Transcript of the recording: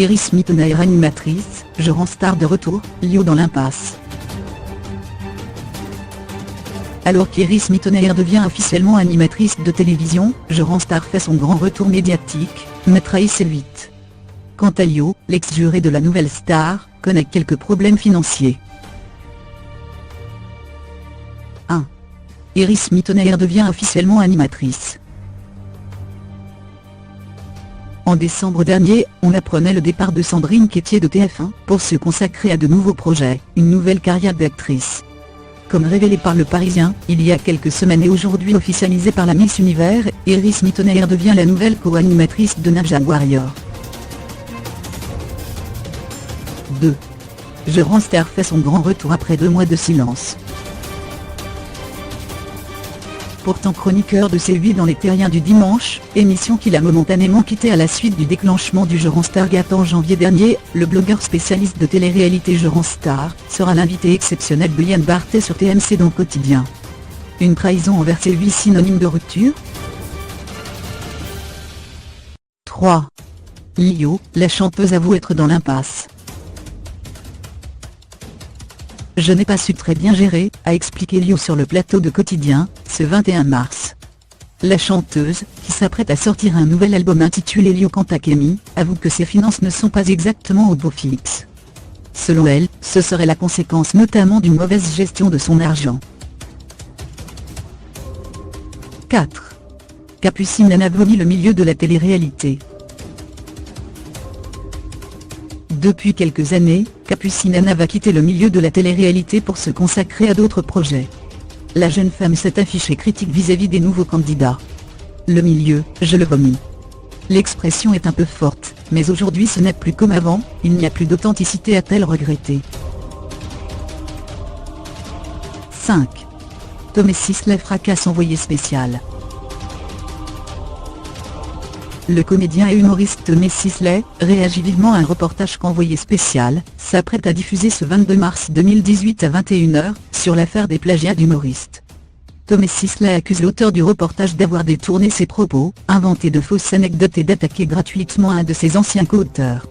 Iris Mittenaere animatrice, je rends star de retour, Lio dans l'impasse. Alors qu'Iris Mittenaere devient officiellement animatrice de télévision, je rends star fait son grand retour médiatique, mais trahit ses 8. Quant à Lio, l'ex-juré de la nouvelle star, connaît quelques problèmes financiers. 1. Iris Mittenaere devient officiellement animatrice. En décembre dernier, on apprenait le départ de Sandrine Quétier de TF1 pour se consacrer à de nouveaux projets, une nouvelle carrière d'actrice. Comme révélé par Le Parisien, il y a quelques semaines et aujourd'hui officialisé par la Miss Univers, Iris Mittenaere devient la nouvelle co-animatrice de Ninja Warrior. 2. Je rends star fait son grand retour après 2 mois de silence. Pourtant chroniqueur de C8 dans Les Terriens du Dimanche, émission qu'il a momentanément quittée à la suite du déclenchement du Je rends star gâte en janvier dernier, le blogueur spécialiste de télé-réalité Je rends star sera l'invité exceptionnel de Yann Barthès sur TMC dans Quotidien. Une trahison envers C8 synonyme de rupture? 3. Lio, la chanteuse avoue être dans l'impasse. Je n'ai pas su très bien gérer, a expliqué Lio sur le plateau de Quotidien, ce 21 mars. La chanteuse, qui s'apprête à sortir un nouvel album intitulé Lio Cantakemi, avoue que ses finances ne sont pas exactement au beau fixe. Selon elle, ce serait la conséquence notamment d'une mauvaise gestion de son argent. 4. Capucine Nana vomit le milieu de la télé-réalité. Depuis quelques années, Capucine Nana va quitter le milieu de la télé-réalité pour se consacrer à d'autres projets. La jeune femme s'est affichée critique vis-à-vis des nouveaux candidats. Le milieu, je le vomis. L'expression est un peu forte, mais aujourd'hui ce n'est plus comme avant, il n'y a plus d'authenticité, a-t-elle regretté. 5. Tom Sisley fracasse envoyé spécial. Le comédien et humoriste Tom Sisley réagit vivement à un reportage qu'Envoyé spécial s'apprête à diffuser ce 22 mars 2018 à 21 h, sur l'affaire des plagiats d'humoristes. Tom Sisley accuse l'auteur du reportage d'avoir détourné ses propos, inventé de fausses anecdotes et d'attaquer gratuitement un de ses anciens co-auteurs.